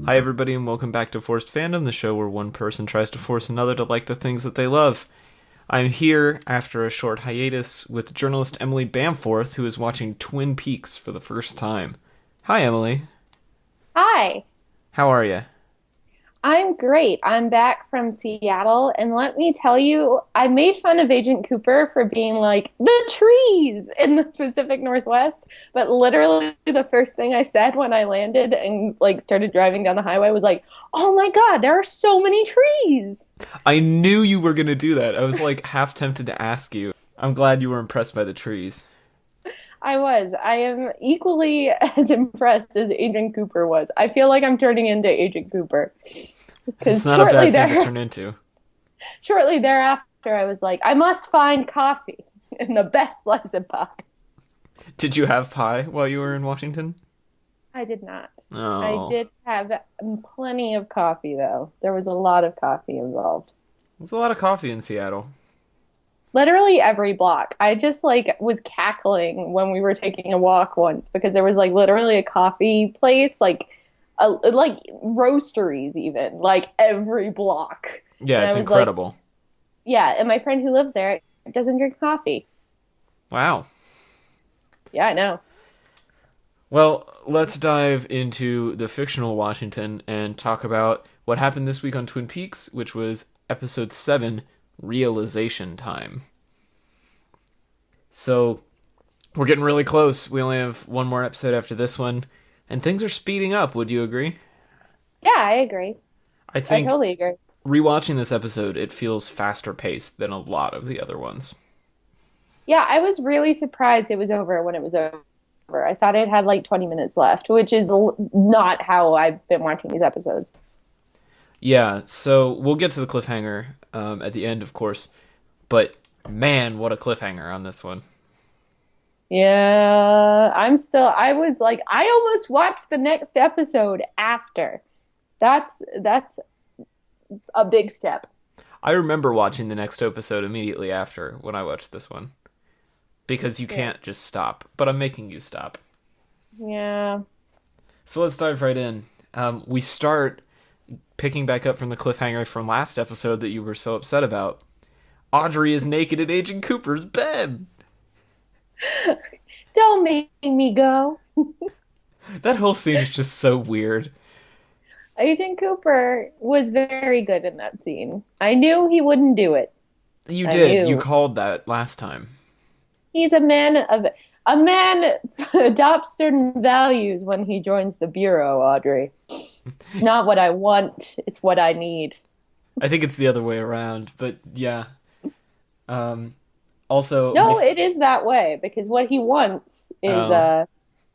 Hi everybody and welcome back to Forced Fandom, the show where one person tries to force another to like the things that they love. I'm here after a short hiatus with journalist Emily Bamforth, who is watching Twin Peaks for the first time. Hi Emily. Hi, How are you? I'm great. I'm back from Seattle, and let me tell you, I made fun of Agent Cooper for being like the trees in the Pacific Northwest, but literally the first thing I said when I landed and started driving down the highway was like, "Oh my God, there are so many trees." I knew you were going to do that. I was like half tempted to ask you. I'm glad you were impressed by the trees. I was. I am equally as impressed as Agent Cooper was. I feel like I'm turning into Agent Cooper It's because not a bad thing to turn into. shortly thereafter, I was like, I must find coffee and the best slice of pie. Did you have pie while you were in Washington? I did not. I Oh, did have plenty of coffee, though. There was a lot of coffee involved. there's a lot of coffee in Seattle. Literally every block. I just was cackling when we were taking a walk once because there was literally a coffee place, like roasteries even, like every block. Yeah, And it's I was like, incredible. yeah, and my friend who lives there doesn't drink coffee. Wow. Yeah, I know. Well, let's dive into the fictional Washington and talk about what happened this week on Twin Peaks, which was episode 7, Realization Time. So, we're getting really close. We only have one more episode after this one, and things are speeding up. Would you agree? Yeah, I agree. I I think totally agree. rewatching this episode, it feels faster paced than a lot of the other ones. Yeah, I was really surprised it was over when it was over. I thought it had like 20 minutes left, which is not how I've been watching these episodes. Yeah, so we'll get to the cliffhanger at the end, of course, but man, what a cliffhanger on this one. Yeah, I was like, I almost watched the next episode after. That's a big step. I remember watching the next episode immediately after when I watched this one. Because you Yeah. can't just stop, but I'm making you stop. Yeah. So let's dive right in. We start picking back up from the cliffhanger from last episode that you were so upset about. Audrey is naked in Agent Cooper's bed. Don't make me go. That whole scene is just so weird. Agent Cooper was very good in that scene. I knew he wouldn't do it. You I did. You knew. called that last time. He's a man adopts certain values when he joins the bureau, Audrey. It's not what I want, it's what I need. I think it's the other way around, but yeah. Um, also, No, it is that way because what he wants is oh,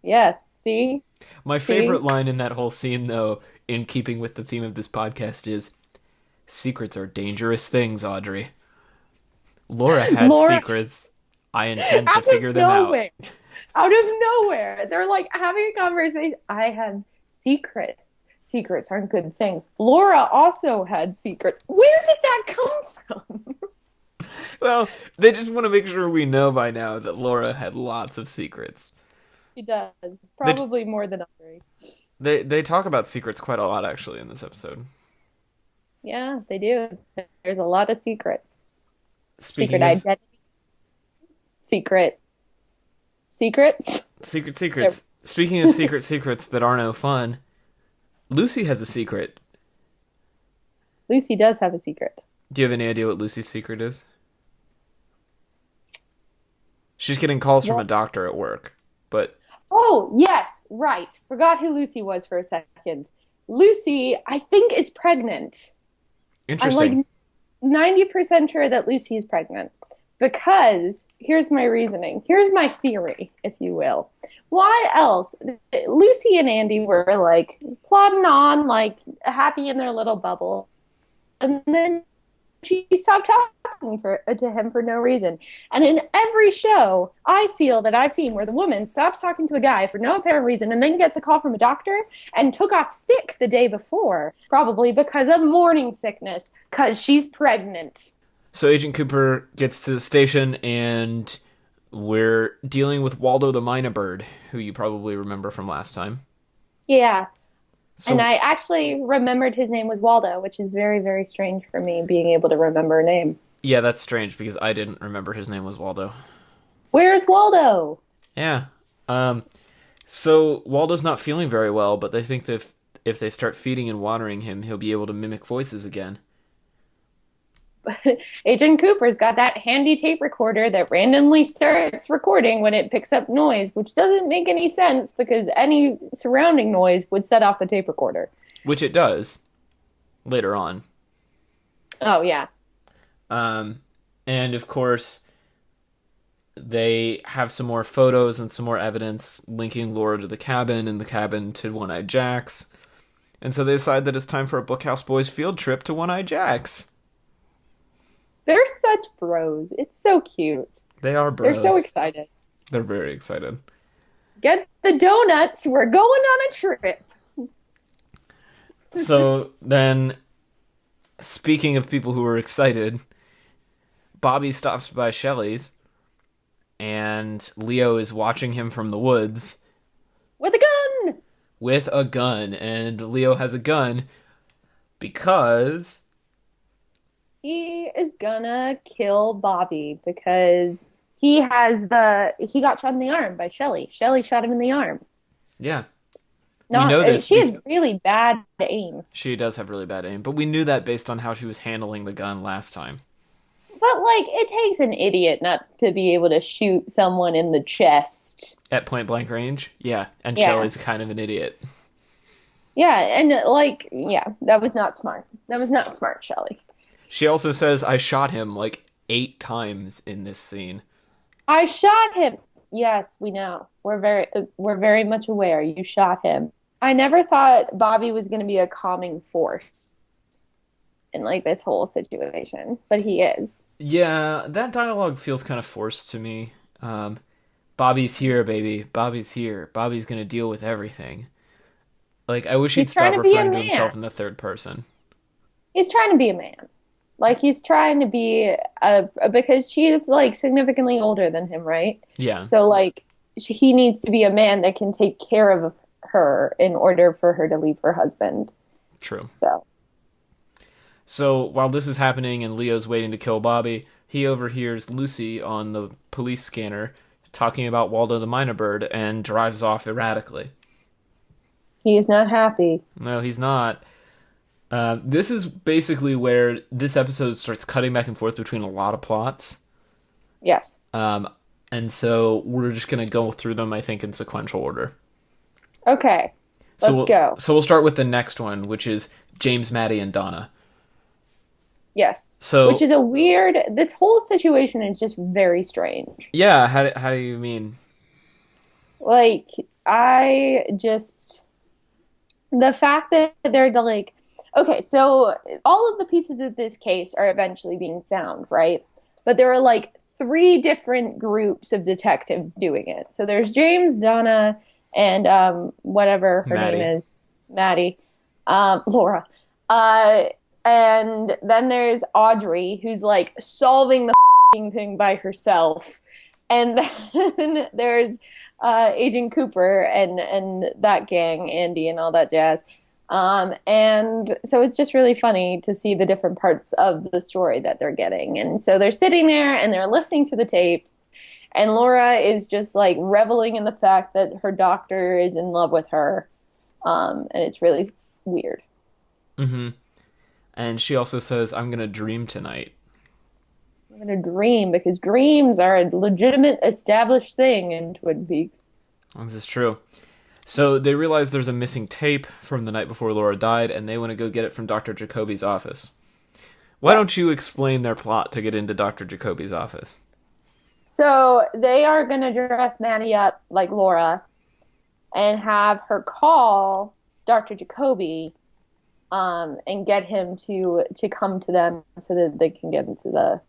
yeah, see? my See? favorite line in that whole scene, though, in keeping with the theme of this podcast, is secrets are dangerous things, Audrey. Laura had Laura secrets. I intend to out figure of them out. nowhere. Out of nowhere. They're like having a conversation. I had secrets. Secrets aren't good things. Laura also had secrets. Where did that come from? Well, they just want to make sure we know by now that Laura had lots of secrets. She does. They Probably more than Audrey. they talk about secrets quite a lot actually in this episode. Yeah, they do. There's a lot of secrets. Secret Speaking of identity. Secret secrets. They're- secrets, speaking of secrets that are no fun, Lucy has a secret. Lucy does have a secret. Do you have any idea what Lucy's secret is? She's getting calls from a Well, doctor at work, but oh, yes, right. Forgot who Lucy was for a second. Lucy, I think, is pregnant. I'm like interesting. 90% sure that Lucy is pregnant because here's my reasoning. Here's my theory, if you will. Why else? Lucy and Andy were like plodding on, like happy in their little bubble. And then she stopped talking to him for no reason. And in every show, I feel that I've seen where the woman stops talking to a guy for no apparent reason and then gets a call from a doctor and took off sick the day before, probably because of morning sickness, because she's pregnant. So Agent Cooper gets to the station and we're dealing with Waldo the Minor Bird, who you probably remember from last time. Yeah. And So I actually remembered his name was Waldo, which is very, very strange for me being able to remember a name. yeah, that's strange because I didn't remember his name was Waldo. Where's Waldo? Yeah. Um, so Waldo's not feeling very well, but they think that if they start feeding and watering him, he'll be able to mimic voices again. Agent Cooper's got that handy tape recorder that randomly starts recording when it picks up noise, which doesn't make any sense because any surrounding noise would set off the tape recorder. Which it does later on. Oh, yeah. Um, and of course, they have some more photos and some more evidence linking Laura to the cabin and the cabin to One-Eyed Jack's. And so they decide that it's time for a Bookhouse Boys field trip to One-Eyed Jack's. They're such bros. It's so cute. They are bros. They're so excited. They're very excited. Get the donuts. We're going on a trip. So then, speaking of people who are excited, Bobby stops by Shelley's, and Leo is watching him from the woods With a gun! with a gun. And Leo has a gun because He is gonna kill Bobby because he got shot in the arm by Shelley. Shelley shot him in the arm. yeah, we Not know this. She has really bad aim. She does have really bad aim, but we knew that based on how she was handling the gun last time. But like it takes an idiot not to be able to shoot someone in the chest. At point blank range? Yeah, and Yeah. Shelley's kind of an idiot. Yeah, and like yeah, that was not smart. That was not smart, Shelley. She also says, I shot him like 8 times in this scene. I shot him. Yes, we know. We're very much aware you shot him. I never thought Bobby was going to be a calming force in like this whole situation, but he is. Yeah, that dialogue feels kind of forced to me. Bobby's here, baby. Bobby's here. Bobby's gonna deal with everything. Like, I wish he'd He's trying stop to be a referring to man. himself in the third person. He's trying to be a man. Like he's trying to be because she is like significantly older than him, right? Yeah, So like he needs to be a man that can take care of her in order for her to leave her husband. true. So, while this is happening and Leo's waiting to kill Bobby, he overhears Lucy on the police scanner talking about Waldo the Minor Bird and drives off erratically. He is not happy. No, he's not. This is basically where this episode starts cutting back and forth between a lot of plots. Yes. And so we're just going to go through them, I think, in sequential order. Okay. Let's go. So we'll start with the next one, which is James, Maddie, and Donna. Yes. So, Which is a weird, this whole situation is just very strange. yeah, how do you mean? Like, the fact that they're like, okay, so all of the pieces of this case are eventually being found, right? But there are like 3 different groups of detectives doing it. So there's James, Donna, and whatever her Maddie. name is, Maddie, Laura. And then there's Audrey, who's like solving the thing by herself. And then there's Agent Cooper and that gang, Andy and all that jazz. And so it's just really funny to see the different parts of the story that they're getting. And so they're sitting there and they're listening to the tapes. And Laura is just like reveling in the fact that her doctor is in love with her. And it's really weird. Mm-hmm. And she also says, I'm going to dream tonight. I'm going to dream because dreams are a legitimate established thing in Twin Peaks. This is true. So they realize there's a missing tape from the night before Laura died, and they want to go get it from Dr. Jacoby's office. Why Yes. don't you explain their plot to get into Dr. Jacoby's office? So they are going to dress Maddie up like Laura and have her call Dr. Jacoby and get him to come to them so that they can get into the...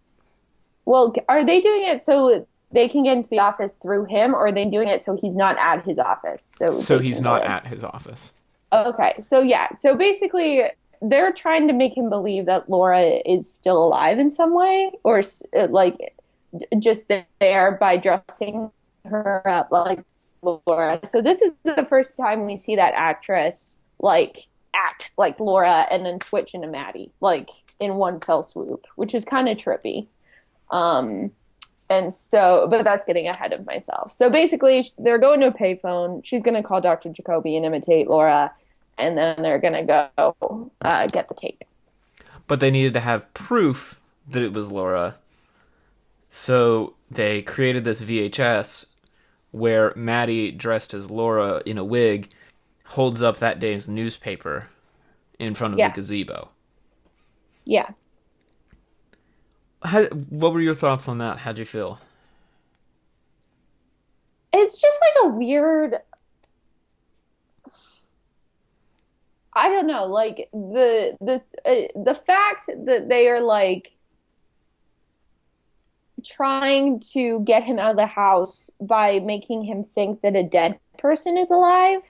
Well, are they doing it so they can get into the office through him, or are they doing it so he's not at his office? So they he's can not get in? at his office. Okay, so yeah. So basically, they're trying to make him believe that Laura is still alive in some way, or like just there by dressing her up like Laura. So this is the first time we see that actress like act like Laura and then switch into Maddie, like in one fell swoop, which is kind of trippy. Um, and so, but that's getting ahead of myself. So basically, they're going to a payphone. She's going to call Dr. Jacoby and imitate Laura, and then they're going to go get the tape. But they needed to have proof that it was Laura. So they created this VHS where Maddie, dressed as Laura in a wig, holds up that day's newspaper in front of the gazebo. Yeah. What were your thoughts on that? How'd you feel? It's just like a weird, I don't know, like the fact that they are like trying to get him out of the house by making him think that a dead person is alive.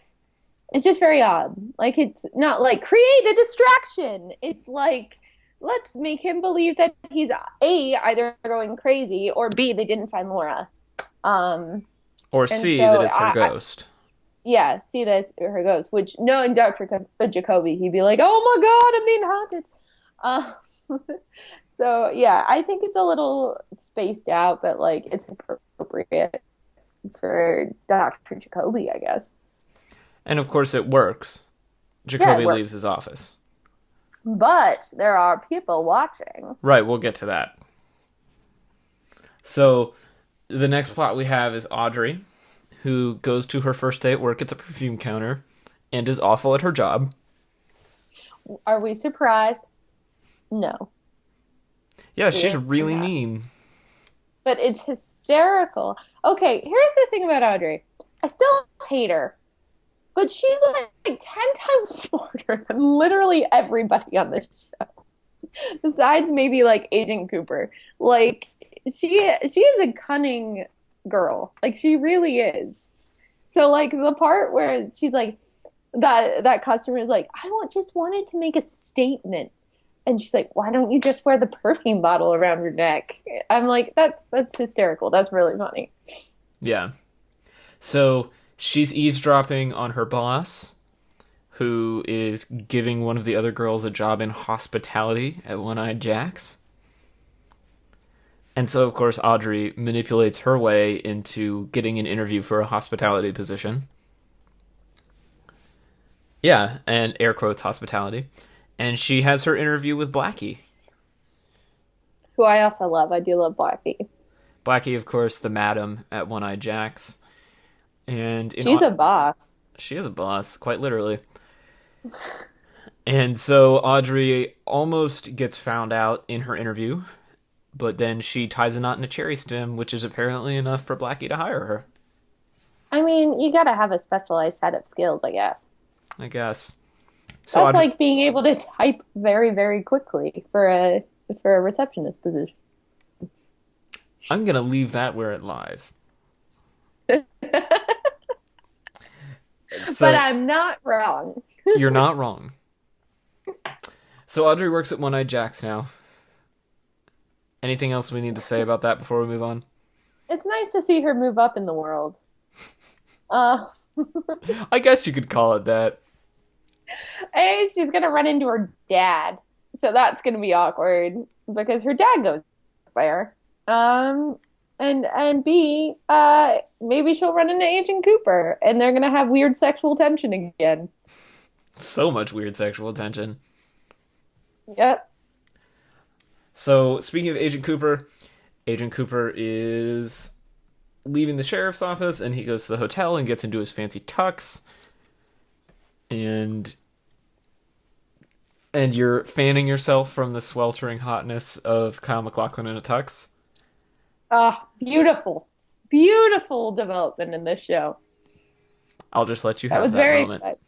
It's just very odd. Like, it's not like create a distraction. It's like, let's make him believe that he's A, either going crazy, or B, they didn't find Laura. Or C, that it's her ghost. Yeah, see that it's her ghost, which knowing Dr. Jacoby, he'd be like, oh my God, I'm being haunted. So, yeah, I think it's a little spaced out, but like it's appropriate for Dr. Jacoby, I guess. And of course it works. Jacoby leaves his office. But there are people watching. Right, we'll get to that. So, the next plot we have is Audrey, who goes to her first day at work at the perfume counter and is awful at her job. Are we surprised? No. Yeah, she's really mean. But it's hysterical. Okay, here's the thing about Audrey. I still hate her. But she's like 10 times smarter than literally everybody on this show. Besides maybe like Agent Cooper. Like she is a cunning girl. Like she really is. So like the part where she's like that customer is like, just wanted to make a statement. And she's like, why don't you just wear the perfume bottle around your neck? I'm like, that's hysterical. That's really funny. Yeah. So she's eavesdropping on her boss, who is giving one of the other girls a job in hospitality at One-Eyed Jack's. And so, of course, Audrey manipulates her way into getting an interview for a hospitality position. Yeah, and air quotes hospitality. And she has her interview with Blackie. Who I also love. I do love Blackie. Blackie, of course, the madam at One-Eyed Jack's. And she's a boss. She is a boss, quite literally. And so Audrey almost gets found out in her interview, but then she ties a knot in a cherry stem, which is apparently enough for Blackie to hire her. I mean, you gotta have a specialized set of skills, I guess. So that's like being able to type very, very quickly for a receptionist position. I'm gonna leave that where it lies. But I'm not wrong. You're not wrong. So Audrey works at One-Eyed Jack's now. Anything else we need to say about that before we move on? It's nice to see her move up in the world. I guess you could call it that. A, she's gonna run into her dad, so that's gonna be awkward because her dad goes there. And B, maybe she'll run into Agent Cooper, and they're gonna have weird sexual tension again. So much weird sexual tension. Yep. So, speaking of Agent Cooper is leaving the sheriff's office, and he goes to the hotel and gets into his fancy tux. And you're fanning yourself from the sweltering hotness of Kyle MacLachlan in a tux. Beautiful. Beautiful development in this show. I'll just let you have that was that very moment. Exciting.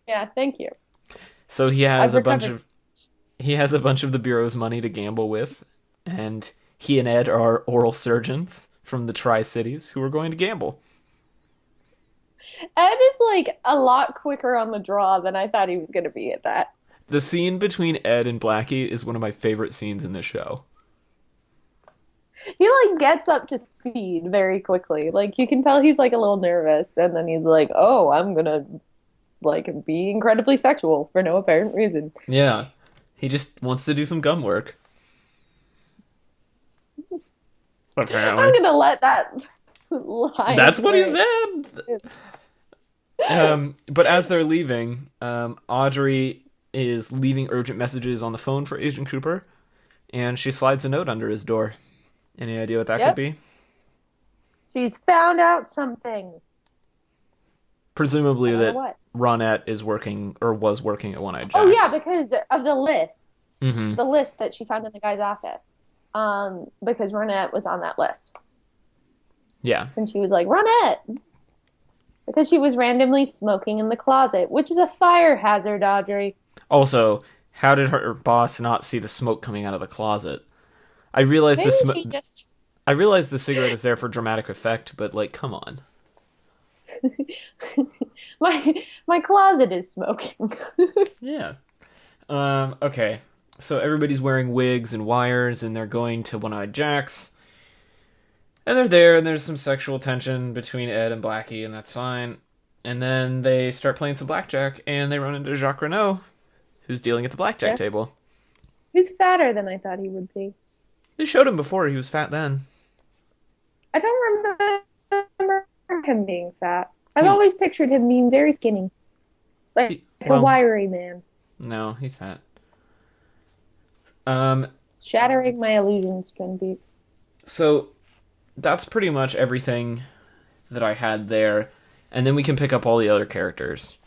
Yeah, thank you. So he has a bunch of the Bureau's money to gamble with, and he and Ed are oral surgeons from the Tri-Cities who are going to gamble. Ed is like a lot quicker on the draw than I thought he was going to be at that. The scene between Ed and Blackie is one of my favorite scenes in this show. He like gets up to speed very quickly. Like you can tell he's like a little nervous, and then he's like, "Oh, I'm gonna like be incredibly sexual for no apparent reason. Yeah. He just wants to do some gum work. Apparently. I'm gonna let that lie. That's what he said. But as they're leaving, Audrey is leaving urgent messages on the phone for Agent Cooper, and she slides a note under his door. Any idea what that could be? She's found out something. Presumably that what. Ronette is working, or was working at One-Eyed Jacks. Oh yeah, because of the list. Mm-hmm. The list that she found in the guy's office. Because Ronette was on that list. Yeah. And she was like, Ronette! Because she was randomly smoking in the closet, which is a fire hazard, Audrey. Also, how did her boss not see the smoke coming out of the closet? I realize I realize the cigarette is there for dramatic effect, but like, come on. my closet is smoking. Yeah. Okay. So everybody's wearing wigs and wires, and they're going to One-Eyed Jacks. And they're there, and there's some sexual tension between Ed and Blackie, and that's fine. And then they start playing some blackjack, and they run into Jacques Renault, who's dealing at the blackjack table. He's fatter than I thought he would be. They showed him before. He was fat then. I don't remember him being fat. I've always pictured him being very skinny. Like a wiry man. No, he's fat. Shattering my illusions, Twin Peaks. So, that's pretty much everything that I had there. And then we can pick up all the other characters.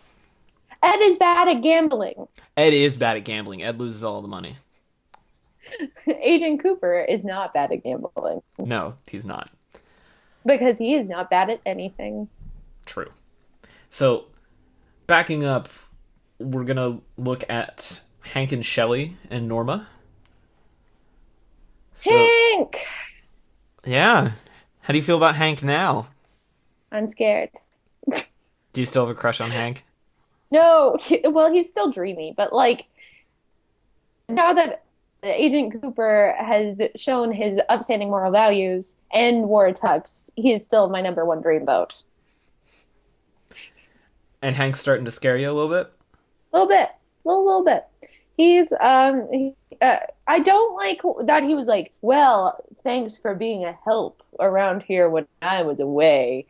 Ed is bad at gambling. Ed is bad at gambling. Ed loses all the money. Agent Cooper is not bad at gambling. No, he's not. Because he is not bad at anything. True. So, backing up, we're going to look at Hank and Shelley and Norma. So, Hank! Yeah. How do you feel about Hank now? I'm scared. Do you still have a crush on Hank? No. Well, he's still dreamy, but like, now that Agent Cooper has shown his upstanding moral values and wore a tux, he is still my number one dreamboat. And Hank's starting to scare you a little bit? A little bit. Little bit. He's, I don't like that he was like, well, thanks for being a help around here when I was away.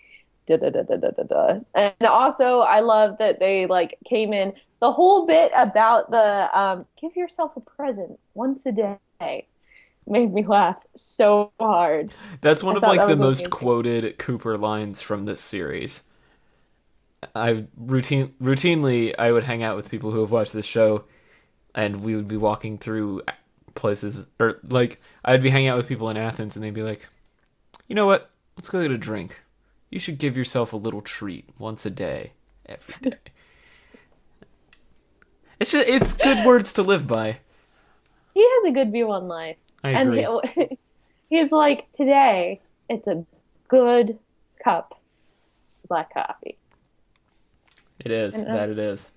Da, da, da, da, da, da, da. And also, I love that they like came in the whole bit about the give yourself a present once a day made me laugh so hard. That's one of like the most quoted Cooper lines from this series. Routinely I would hang out with people who have watched this show, and we would be walking through places, or like I'd be hanging out with people in Athens, and they'd be like, "You know what? Let's go get a drink. You should give yourself a little treat once a day, every day." It's good words to live by. He has a good view on life. I agree. And he's like, today it's a good cup of black coffee. It is. It is.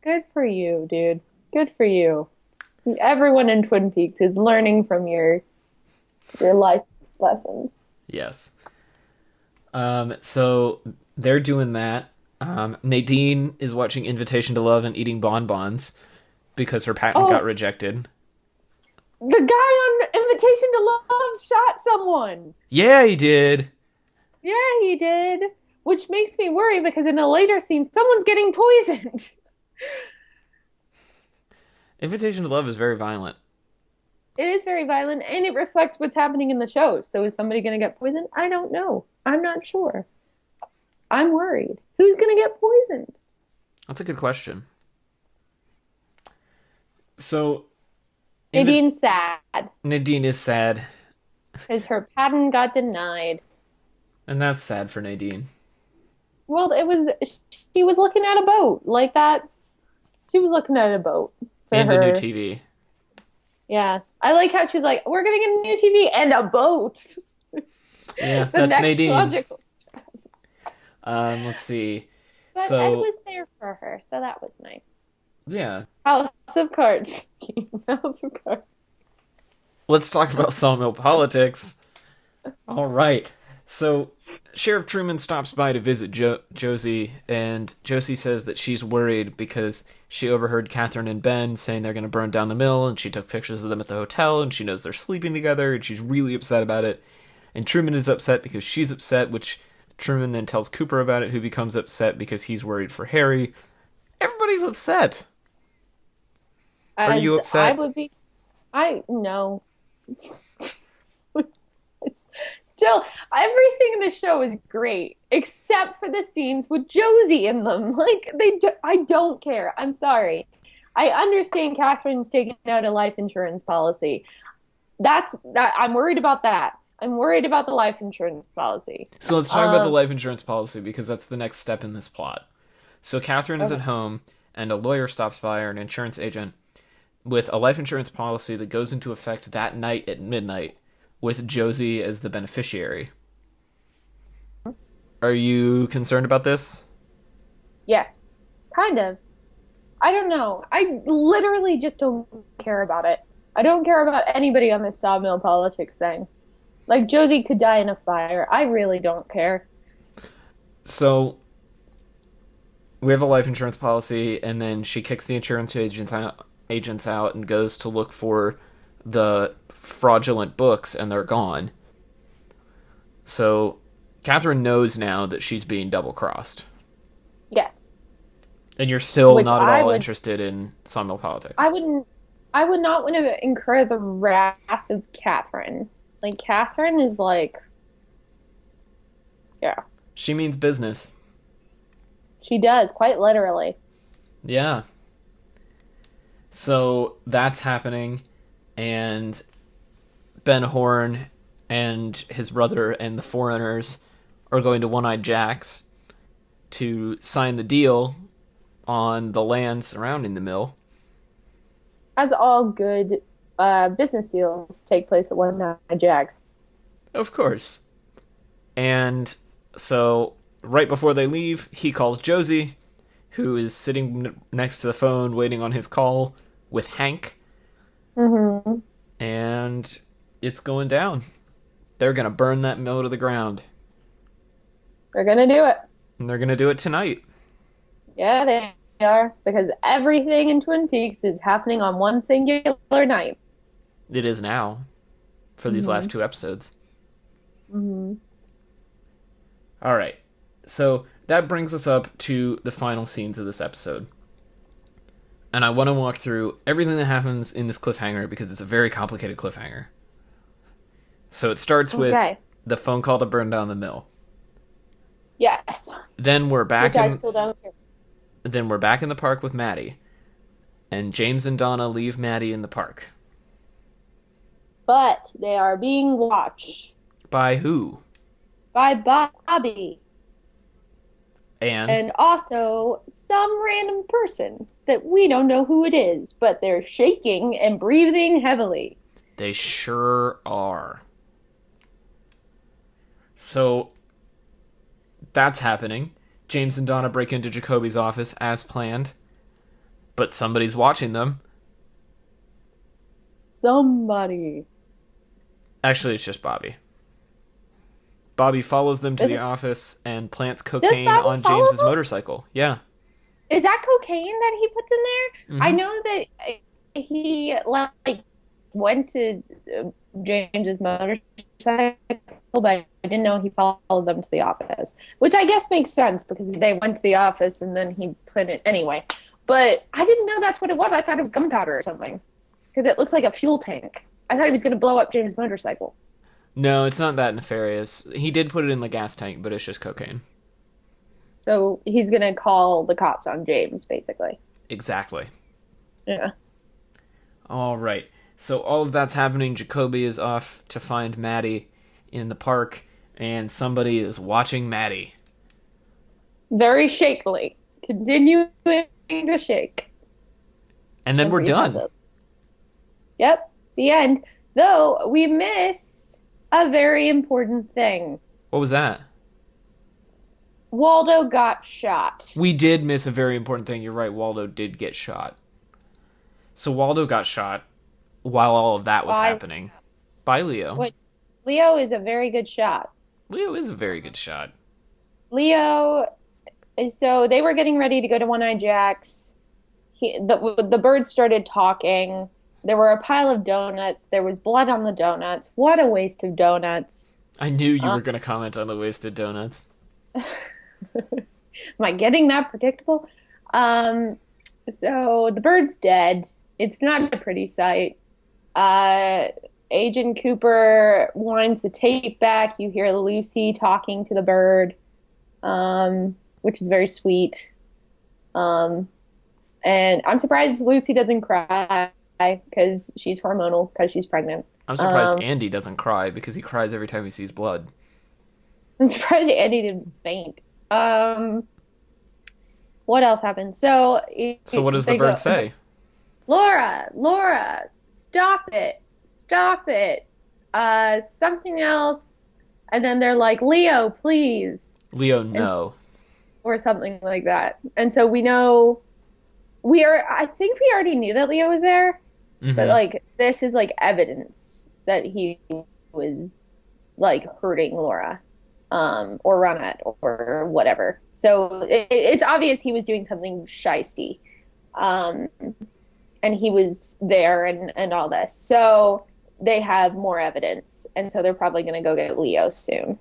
Good for you, dude. Good for you. Everyone in Twin Peaks is learning from your life lessons. Yes. So they're doing that. Nadine is watching Invitation to Love and eating bonbons because her patent got rejected. The guy on Invitation to Love shot someone. Yeah, he did. Yeah, he did. Which makes me worry because in a later scene, someone's getting poisoned. Invitation to Love is very violent. It is very violent, and it reflects what's happening in the show. So is somebody going to get poisoned? I don't know. I'm not sure. I'm worried. Who's going to get poisoned? That's a good question. So... Nadine's sad. Nadine is sad. Because her patent got denied. And that's sad for Nadine. Well, she was looking at a boat. Like she was looking at a boat. And a new TV. Yeah. I like how she's like, we're going to get a new TV and a boat. Yeah, that's Nadine. Logical step. Let's see. But Ed was there for her, so that was nice. Yeah. House of Cards. House of Cards. Let's talk about Sawmill Politics. All right. So, Sheriff Truman stops by to visit Josie, and Josie says that she's worried because she overheard Catherine and Ben saying they're going to burn down the mill, and she took pictures of them at the hotel, and she knows they're sleeping together, and she's really upset about it. And Truman is upset because she's upset, which Truman then tells Cooper about it, who becomes upset because he's worried for Harry. Everybody's upset. Are you upset? I would be. No. It's still, everything in the show is great except for the scenes with Josie in them. Like I don't care. I'm sorry. I understand Catherine's taking out a life insurance policy. That I'm worried about that. I'm worried about the life insurance policy. So let's talk about the life insurance policy, because that's the next step in this plot. So Catherine is at home, and a lawyer stops by, or an insurance agent, with a life insurance policy that goes into effect that night at midnight, with Josie as the beneficiary. Are you concerned about this? Yes, kind of. I don't know. I literally just don't care about it. I don't care about anybody on this sawmill politics thing. Like, Josie could die in a fire. I really don't care. So, we have a life insurance policy, and then she kicks the insurance agents out and goes to look for the fraudulent books, and they're gone. So Catherine knows now that she's being double-crossed. Yes. And you're still not at all interested in sawmill politics. I would not want to incur the wrath of Catherine. Like, Catherine is like, yeah. She means business. She does, quite literally. Yeah. So that's happening, and Ben Horn and his brother and the foreigners are going to One-Eyed Jack's to sign the deal on the land surrounding the mill. As all good business deals take place at One-Eyed Jack's. Of course. And so right before they leave, he calls Josie, who is sitting next to the phone waiting on his call with Hank. Mm-hmm. And it's going down. They're going to burn that mill to the ground. They're going to do it. And they're going to do it tonight. Yeah, they are. Because everything in Twin Peaks is happening on one singular night. It is now. For these last 2 episodes. Mm-hmm. All right. So that brings us up to the final scenes of this episode. And I want to walk through everything that happens in this cliffhanger because it's a very complicated cliffhanger. So it starts with the phone call to burn down the mill. Yes. Then we're back I still don't care. Then we're back in the park with Maddie. And James and Donna leave Maddie in the park. But they are being watched. By who? By Bobby. And also some random person that we don't know who it is, but they're shaking and breathing heavily. They sure are. So that's happening. James and Donna break into Jacoby's office as planned, but somebody's watching them. Somebody. Actually, it's just Bobby. Bobby follows them to the office and plants cocaine on James's motorcycle. Yeah. Is that cocaine that he puts in there? Mm-hmm. I know that he went to James's motorcycle, but I didn't know he followed them to the office. Which I guess makes sense because they went to the office and then he put it anyway. But I didn't know that's what it was. I thought it was gunpowder or something. Because it looks like a fuel tank. I thought he was going to blow up James' motorcycle. No, it's not that nefarious. He did put it in the gas tank, but it's just cocaine. So he's going to call the cops on James, basically. Exactly. Yeah. All right. So all of that's happening. Jacoby is off to find Maddie in the park, and somebody is watching Maddie. Very shakily. Continuing to shake. And then we're done. Yep. The end. Though we missed a very important thing. What was that? Waldo got shot. We did miss a very important thing. You're right. Waldo did get shot. So Waldo got shot while all of that was happening. By Leo. Leo is a very good shot. Leo is a very good shot. Leo, so they were getting ready to go to One Eye Jack's. The bird started talking. There were a pile of donuts. There was blood on the donuts. What a waste of donuts. I knew you were going to comment on the wasted donuts. Am I getting that predictable? So the bird's dead. It's not a pretty sight. Agent Cooper winds the tape back. You hear Lucy talking to the bird, which is very sweet. And I'm surprised Lucy doesn't cry because she's hormonal, because she's pregnant. I'm surprised Andy doesn't cry because he cries every time he sees blood. I'm surprised Andy didn't faint. What else happened? So what does the bird say? Laura, stop it. Stop it. Something else. And then they're like, Leo, please. Leo, no. Or something like that. And so I think we already knew that Leo was there, but like, this is like evidence that he was like hurting Laura, or Ronette or whatever. So it's obvious he was doing something shisty. And he was there and all this. So they have more evidence. And so they're probably going to go get Leo soon.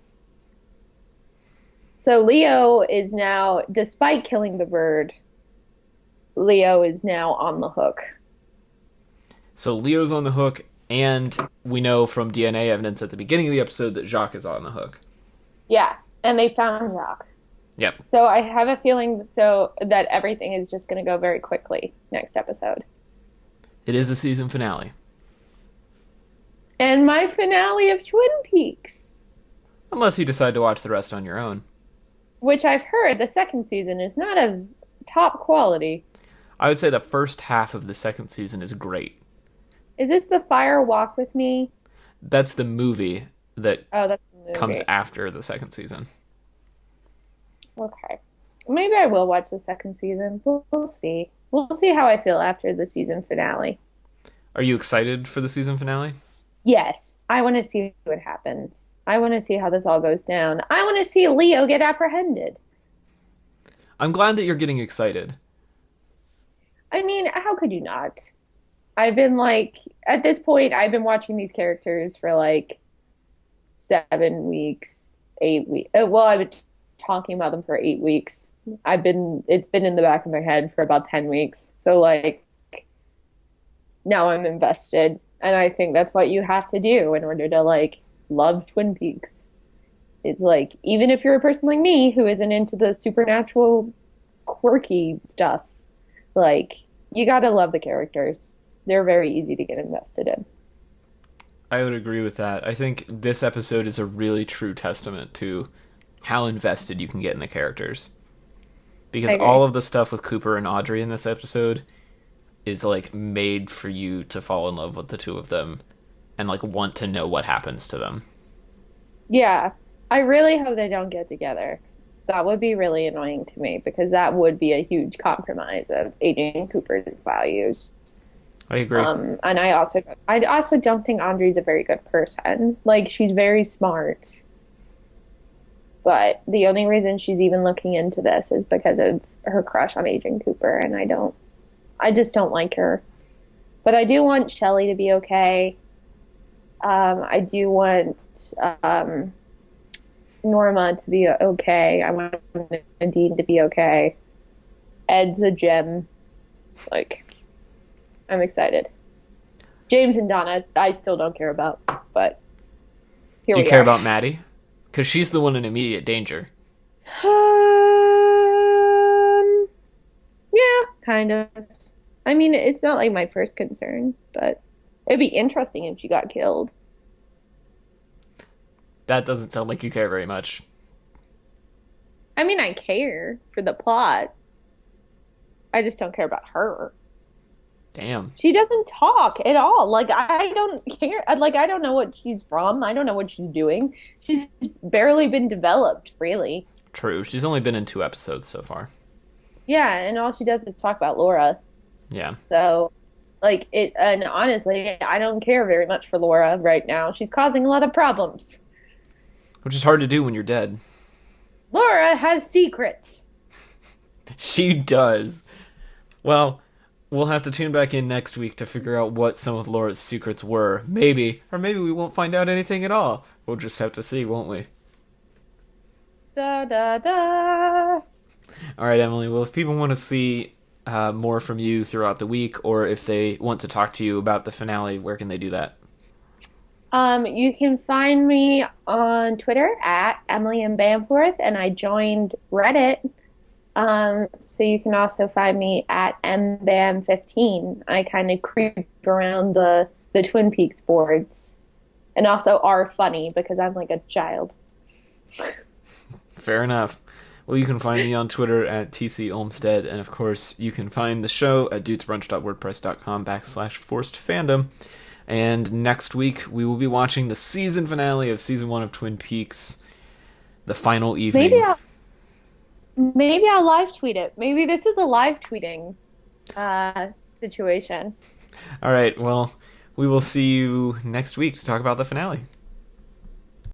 So Leo is now, despite killing the bird, Leo is now on the hook. So Leo's on the hook, and we know from DNA evidence at the beginning of the episode that Jacques is on the hook. Yeah, and they found Jacques. Yep. So I have a feeling that everything is just going to go very quickly next episode. It is a season finale. And my finale of Twin Peaks. Unless you decide to watch the rest on your own. Which I've heard the second season is not of top quality. I would say the first half of the second season is great. Is this the Fire Walk with Me? That's the movie that that's the movie. Comes after the second season. Okay. Maybe I will watch the second season. We'll see. We'll see how I feel after the season finale. Are you excited for the season finale? Yes. I want to see what happens. I want to see how this all goes down. I want to see Leo get apprehended. I'm glad that you're getting excited. I mean, how could you not? I've been like, at this point, I've been watching these characters for like 7 weeks, 8 weeks. Well, I've been talking about them for 8 weeks. It's been in the back of my head for about 10 weeks. So like, now I'm invested. And I think that's what you have to do in order to like love Twin Peaks. It's like, even if you're a person like me who isn't into the supernatural quirky stuff, like, you gotta love the characters. They're very easy to get invested in. I would agree with that. I think this episode is a really true testament to how invested you can get in the characters. Because all of the stuff with Cooper and Audrey in this episode is like made for you to fall in love with the two of them and like want to know what happens to them. Yeah. I really hope they don't get together. That would be really annoying to me because that would be a huge compromise of Agent Cooper's values. I agree. And I also don't think Audrey's a very good person. Like, she's very smart. But the only reason she's even looking into this is because of her crush on Agent Cooper, and I just don't like her. But I do want Shelley to be okay. I do want Norma to be okay. I want Nadine to be okay. Ed's a gem. Like, I'm excited. James and Donna, I still don't care about, but here we are. Do you care about Maddie? Because she's the one in immediate danger. Yeah, kind of. I mean, it's not like my first concern, but it'd be interesting if she got killed. That doesn't sound like you care very much. I mean, I care for the plot. I just don't care about her. Damn. She doesn't talk at all. Like, I don't care. Like, I don't know what she's from. I don't know what she's doing. She's barely been developed, really. True. She's only been in 2 episodes so far. Yeah, and all she does is talk about Laura. Yeah. So, like, and honestly, I don't care very much for Laura right now. She's causing a lot of problems. Which is hard to do when you're dead. Laura has secrets. She does. Well, we'll have to tune back in next week to figure out what some of Laura's secrets were. Maybe. Or maybe we won't find out anything at all. We'll just have to see, won't we? Da da da. All right, Emily. Well, if people want to see more from you throughout the week, or if they want to talk to you about the finale, where can they do that? You can find me on Twitter at Emily M. Bamforth, and I joined Reddit. So you can also find me at mbam15. I kind of creep around the Twin Peaks boards, and also are funny because I'm like a child. Fair enough. Well, you can find me on Twitter at TC Olmstead, and of course, you can find the show at dudesbrunch.wordpress.com/forcedfandom. And next week, we will be watching the season finale of season 1 of Twin Peaks, the final evening. Maybe I'll live tweet it. Maybe this is a live tweeting situation. All right, well, we will see you next week to talk about the finale.